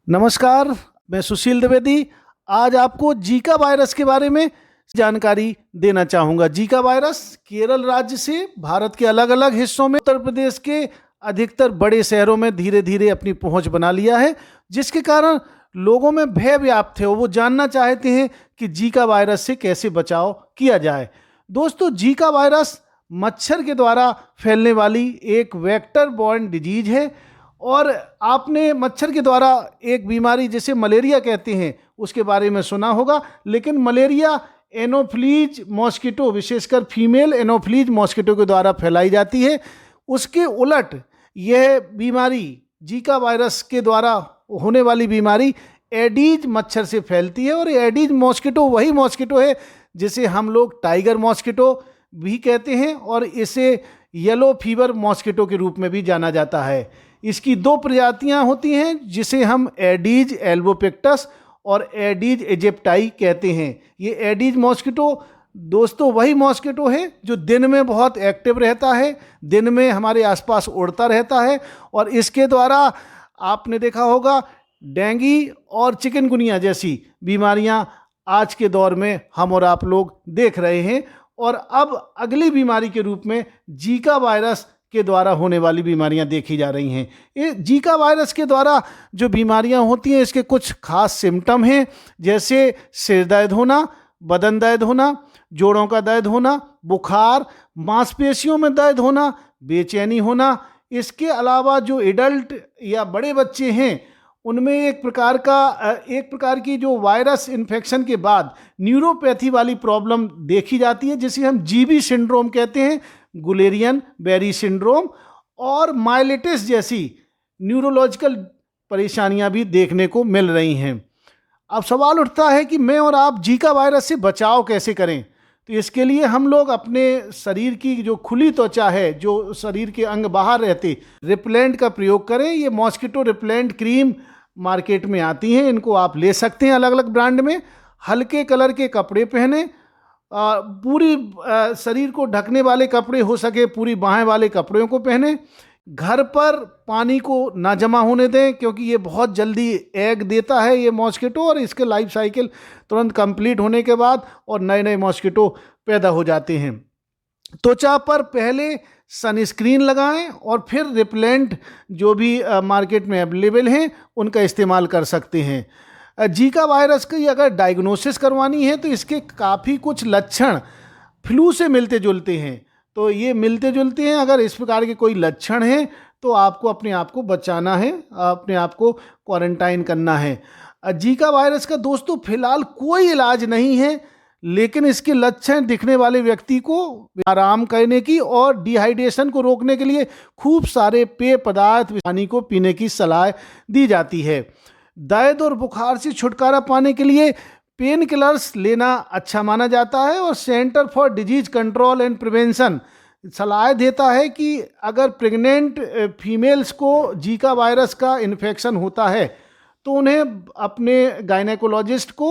नमस्कार, मैं सुशील द्विवेदी। आज आपको जीका वायरस के बारे में जानकारी देना चाहूँगा। जीका वायरस केरल राज्य से भारत के अलग अलग हिस्सों में उत्तर प्रदेश के अधिकतर बड़े शहरों में धीरे धीरे अपनी पहुंच बना लिया है, जिसके कारण लोगों में भय व्याप्त है। वो जानना चाहते हैं कि जीका वायरस से कैसे बचाव किया जाए। दोस्तों, जीका वायरस मच्छर के द्वारा फैलने वाली एक वेक्टर बॉर्न डिजीज है और आपने मच्छर के द्वारा एक बीमारी जिसे मलेरिया कहते हैं उसके बारे में सुना होगा। लेकिन मलेरिया एनोफ्लीज मॉस्किटो, विशेषकर फीमेल एनोफ्लीज मॉस्किटो के द्वारा फैलाई जाती है। उसके उलट यह बीमारी, जीका वायरस के द्वारा होने वाली बीमारी, एडीज मच्छर से फैलती है। और एडीज मॉस्किटो वही मॉस्किटो है जिसे हम लोग टाइगर मॉस्किटो भी कहते हैं और इसे येलो फीवर मॉस्किटो के रूप में भी जाना जाता है। इसकी दो प्रजातियां होती हैं जिसे हम एडीज एल्बोपिक्टस और एडीज इजिप्टाई कहते हैं। ये एडीज मॉस्किटो दोस्तों वही मॉस्किटो है जो दिन में बहुत एक्टिव रहता है, दिन में हमारे आसपास उड़ता रहता है और इसके द्वारा आपने देखा होगा डेंगू और चिकनगुनिया जैसी बीमारियां आज के दौर में हम और आप लोग देख रहे हैं। और अब अगली बीमारी के रूप में जीका वायरस के द्वारा होने वाली बीमारियां देखी जा रही हैं। ये जीका वायरस के द्वारा जो बीमारियां होती हैं इसके कुछ खास सिम्टम हैं, जैसे सिर दर्द होना, बदन दर्द होना, जोड़ों का दर्द होना, बुखार, मांसपेशियों में दर्द होना, बेचैनी होना। इसके अलावा जो एडल्ट या बड़े बच्चे हैं उनमें एक प्रकार की जो वायरस इन्फेक्शन के बाद न्यूरोपैथी वाली प्रॉब्लम देखी जाती है, जिसे हम जीबी सिंड्रोम कहते हैं, गुलेरियन बेरी सिंड्रोम, और माइलेटिस जैसी न्यूरोलॉजिकल परेशानियां भी देखने को मिल रही हैं। अब सवाल उठता है कि मैं और आप जीका वायरस से बचाव कैसे करें। तो इसके लिए हम लोग अपने शरीर की जो खुली त्वचा है, जो शरीर के अंग बाहर रहते, रिपेलेंट का प्रयोग करें। ये मॉस्किटो रिपेलेंट क्रीम मार्केट में आती हैं, इनको आप ले सकते हैं अलग अलग ब्रांड में। हल्के कलर के कपड़े पहने, पूरी शरीर को ढकने वाले कपड़े, हो सके पूरी बाहें वाले कपड़ों को पहने। घर पर पानी को ना जमा होने दें क्योंकि ये बहुत जल्दी एग देता है ये मॉस्किटो, और इसके लाइफ साइकिल तुरंत कंप्लीट होने के बाद और नए नए मॉस्किटो पैदा हो जाते हैं। त्वचा पर पहले सनस्क्रीन लगाएं और फिर रिपेलेंट जो भी मार्केट में अवेलेबल हैं उनका इस्तेमाल कर सकते हैं। जीका वायरस की अगर डायग्नोसिस करवानी है तो इसके काफ़ी कुछ लक्षण फ्लू से मिलते जुलते हैं। तो ये मिलते जुलते हैं, अगर इस प्रकार के कोई लक्षण हैं तो आपको अपने आप को बचाना है, अपने आप को क्वारंटाइन करना है। जीका वायरस का दोस्तों फिलहाल कोई इलाज नहीं है, लेकिन इसके लक्षण दिखने वाले व्यक्ति को आराम करने की और डिहाइड्रेशन को रोकने के लिए खूब सारे पेय पदार्थ, पानी को पीने की सलाह दी जाती है। दर्द और बुखार से छुटकारा पाने के लिए पेन किलर्स लेना अच्छा माना जाता है और centre for disease control and prevention सलाह देता है कि अगर प्रेग्नेंट फीमेल्स को जीका वायरस का इन्फेक्शन होता है तो उन्हें अपने गायनेकोलॉजिस्ट को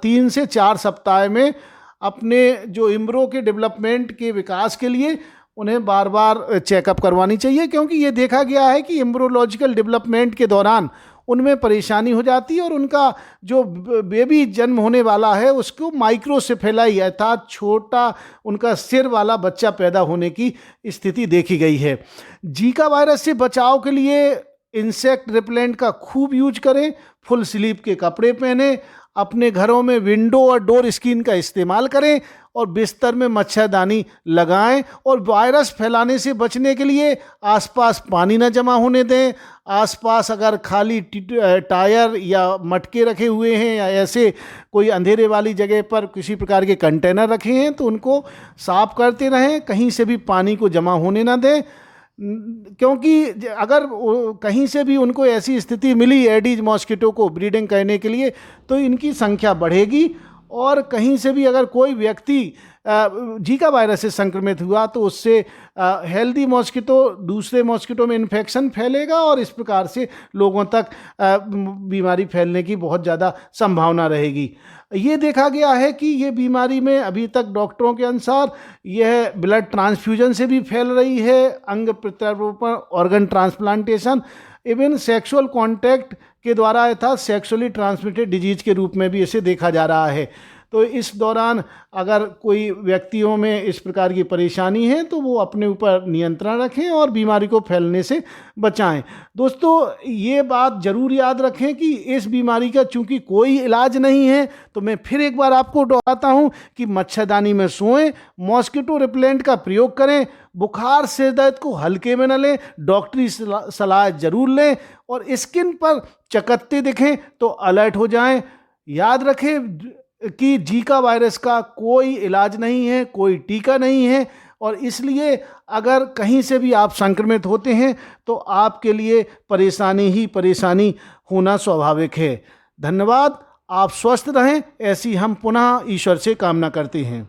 3 से 4 सप्ताह में अपने जो एम्ब्रो के डेवलपमेंट के विकास के लिए उन्हें बार बार चेकअप करवानी चाहिए, क्योंकि ये देखा गया है कि एम्ब्रोलॉजिकल डेवलपमेंट के दौरान उनमें परेशानी हो जाती है और उनका जो बेबी जन्म होने वाला है उसको माइक्रोसेफेलाई अर्थात छोटा उनका सिर वाला बच्चा पैदा होने की स्थिति देखी गई है। जीका वायरस से बचाव के लिए इंसेक्ट रिपेलेंट का खूब यूज करें, फुल स्लीव के कपड़े पहने, अपने घरों में विंडो और डोर स्क्रीन का इस्तेमाल करें और बिस्तर में मच्छरदानी लगाएं। और वायरस फैलाने से बचने के लिए आसपास पानी न जमा होने दें। आसपास अगर खाली टायर या मटके रखे हुए हैं या ऐसे कोई अंधेरे वाली जगह पर किसी प्रकार के कंटेनर रखे हैं तो उनको साफ करते रहें, कहीं से भी पानी को जमा होने ना दें, क्योंकि अगर कहीं से भी उनको ऐसी स्थिति मिली एडीज मॉस्किटो को ब्रीडिंग करने के लिए तो इनकी संख्या बढ़ेगी। और कहीं से भी अगर कोई व्यक्ति जीका वायरस से संक्रमित हुआ तो उससे हेल्दी मॉस्किटो दूसरे मॉस्किटो में इन्फेक्शन फैलेगा और इस प्रकार से लोगों तक बीमारी फैलने की बहुत ज़्यादा संभावना रहेगी। ये देखा गया है कि ये बीमारी में अभी तक डॉक्टरों के अनुसार यह ब्लड ट्रांसफ्यूजन से भी फैल रही है, अंग प्रत्यारोपण organ transplantation even sexual contact के द्वारा अर्थात सेक्सुअली ट्रांसमिटेड डिजीज के रूप में भी इसे देखा जा रहा है। तो इस दौरान अगर कोई व्यक्तियों में इस प्रकार की परेशानी है तो वो अपने ऊपर नियंत्रण रखें और बीमारी को फैलने से बचाएं। दोस्तों ये बात ज़रूर याद रखें कि इस बीमारी का चूंकि कोई इलाज नहीं है, तो मैं फिर एक बार आपको दोहराता हूं कि मच्छरदानी में सोएं, मॉस्किटो रिपेलेंट का प्रयोग करें, बुखार सिर दर्द को हल्के में न लें, डॉक्टरी सलाह जरूर लें, और स्किन पर चकत्ते दिखें तो अलर्ट हो जाएं। याद रखें कि जीका वायरस का कोई इलाज नहीं है, कोई टीका नहीं है, और इसलिए अगर कहीं से भी आप संक्रमित होते हैं तो आपके लिए परेशानी ही परेशानी होना स्वाभाविक है। धन्यवाद। आप स्वस्थ रहें, ऐसी हम पुनः ईश्वर से कामना करते हैं।